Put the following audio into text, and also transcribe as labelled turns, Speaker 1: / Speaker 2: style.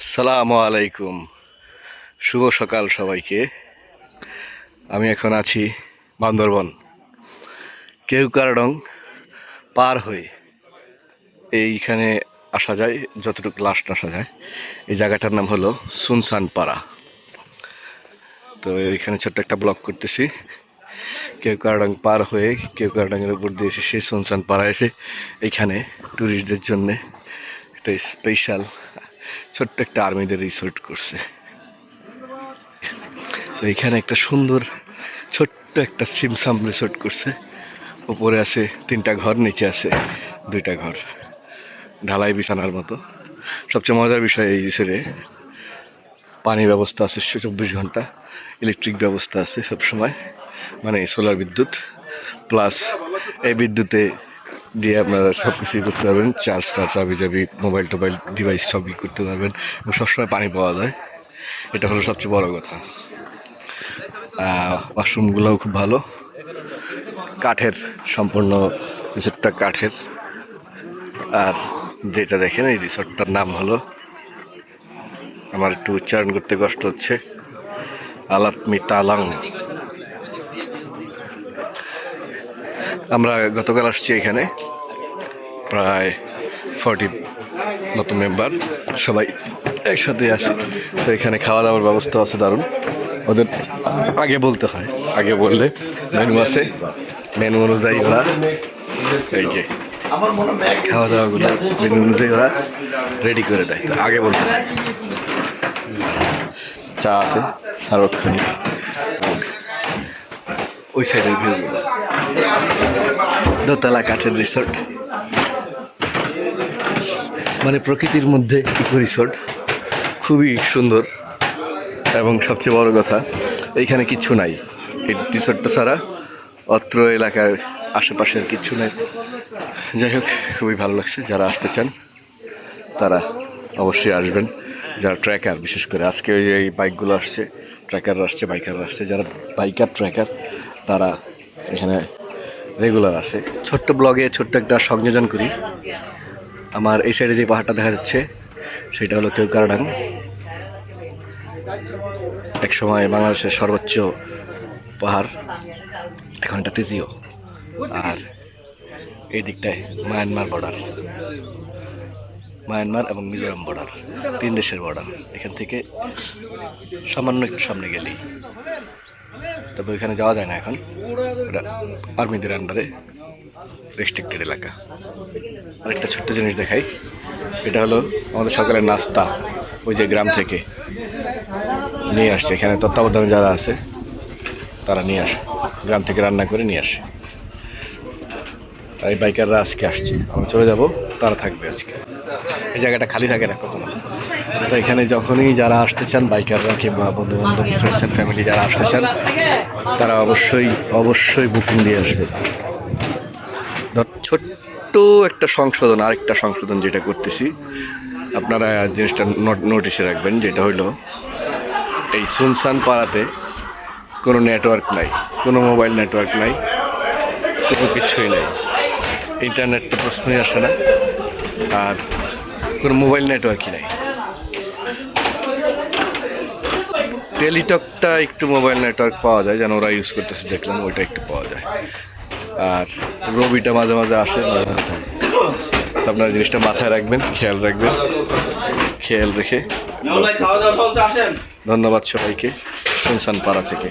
Speaker 1: আসসালামু আলাইকুম, শুভ সকাল সবাইকে। আমি এখন আছি বান্দরবন কেওক্রাডং পার হয়ে এইখানে আসা যায়, যতটুকু লাস্ট আসা যায়। এই জায়গাটার নাম হলো সুনসান পাড়া। তো এইখানে ছোট্ট একটা ব্লগ করতেছি। কেওক্রাডং পার হয়ে কেওক্রাডংয়ের উপর দিয়ে এসে সেই সুনসান পাড়া এসে এইখানে ট্যুরিস্টদের জন্যে একটা স্পেশাল ছোট্ট একটা আর্মিদের রিসোর্ট করছে। তো এখানে একটা সুন্দর ছোট্ট একটা সিমসাম রিসোর্ট করছে। উপরে আছে 3টা ঘর, নিচে আছে 2টা ঘর, ঢালাই বিছানার মতো। সবচেয়ে মজার বিষয় এই রিসোর্টে পানি ব্যবস্থা আছে 24 ঘন্টা, ইলেকট্রিক ব্যবস্থা আছে সবসময়, মানে সোলার বিদ্যুৎ প্লাস এই বিদ্যুতে দিয়ে আপনারা সব কিছুই করতে পারবেন, চার্জ চাবি মোবাইল টোবাইল ডিভাইস সবই করতে পারবেন এবং সবসময় পানি পাওয়া যায়। এটা হলো সবচেয়ে বড় কথা। ওয়াশরুমগুলোও খুব ভালো, কাঠের, সম্পূর্ণ রিসোর্টটা কাঠের। আর যেটা দেখেন এই রিসোর্টটার নাম হলো, আমার একটু উচ্চারণ করতে কষ্ট হচ্ছে, আলাতমি তালাং। আমরা গতকাল আসছি এখানে, প্রায় 40 মতো মেম্বার, সবাই একসাথে আসি। তো এখানে খাওয়া দাওয়ার ব্যবস্থা আছে দারুণ। ওদের আগে বলতে হয়, আগে বললে মেনু আছে, মেনু অনুযায়ী ওরা এই যে খাওয়া দাওয়াগুলো মেনু অনুযায়ী ওরা রেডি করে দেয়। তো আগে বলতে হয়। চা আছে সারক্ষণিক, ওই সাইডের ভিউগুলো, দোতলা কাঠের রিসোর্ট, মানে প্রকৃতির মধ্যে ইকো রিসোর্ট, খুবই সুন্দর। এবং সবচেয়ে বড় কথা, এইখানে কিচ্ছু নাই, এই রিসোর্টটা ছাড়া অত্র এলাকার আশেপাশের কিচ্ছু নাই। যাই হোক, খুবই ভালো লাগছে। যারা আসতে চান তারা অবশ্যই আসবেন। যারা ট্রেকার, বিশেষ করে আজকে ওই যে এই বাইকগুলো আসছে, ট্রেকাররা আসছে, বাইকাররা আসছে, যারা বাইকার ট্রেকার তারা এখানে রেগুলার আসে। ছোট্ট ব্লগে ছোট্ট একটা সংযোজন করি। আমার এই সাইডে যে পাহাড়টা দেখা যাচ্ছে সেটা হলো কেওক্রাডং, এক সময় বাংলাদেশের সর্বোচ্চ পাহাড়, এখন এটা তেজিও। আর এই দিকটায় মায়ানমার বর্ডার, মায়ানমার এবং মিজোরাম বর্ডার, 3 দেশের বর্ডার। এখান থেকে সামান্য একটু সামনে গেলেই, তবে ওইখানে যাওয়া যায় না এখন, ওটা আর্মিদের আন্ডারে রেস্ট্রিক্টেড এলাকা। আরেকটা ছোট্ট জিনিস দেখাই, এটা হলো আমাদের সকালের নাস্তা, ওই যে গ্রাম থেকে নিয়ে আসছে। এখানে তত্ত্বাবধানে যারা আছে তারা নিয়ে আসে, গ্রাম থেকে রান্না করে নিয়ে আসে। আর এই বাইকাররা আজকে আসছে, আমরা চলে যাব, তারা থাকবে আজকে। এই জায়গাটা খালি থাকে না কখনো। তো এখানে যখনই যারা আসতে চান, বাইকাররা কিংবা বন্ধুবান্ধব, ফ্রেন্ডস অ্যান্ড ফ্যামিলি যারা আসতে চান, তারা অবশ্যই বুকিং দিয়ে আসবে। ছোট্ট একটা সংশোধন, আরেকটা সংশোধন যেটা করতেছি, আপনারা জিনিসটা নোটিশে রাখবেন, যেটা হইলো এই সুনসান পাড়াতে কোনো নেটওয়ার্ক নাই, কোনো মোবাইল নেটওয়ার্ক নাই, কোনো কিছুই নাই। ইন্টারনেট তো প্রশ্নই আসে না, আর কোনো মোবাইল নেটওয়ার্কই নাই। টেলিটকটা একটু মোবাইল নেটওয়ার্ক পাওয়া যায়, যেন ওরা ইউজ করতেছে দেখলাম, ওইটা একটু পাওয়া যায়। আর রবিটা মাঝে মাঝে আসে, মাঝে মাঝে। তো আপনারা জিনিসটা মাথায় রাখবেন, খেয়াল রাখবেন, খেয়াল রেখে। ধন্যবাদ সবাইকে সুনসান পাড়া থেকে।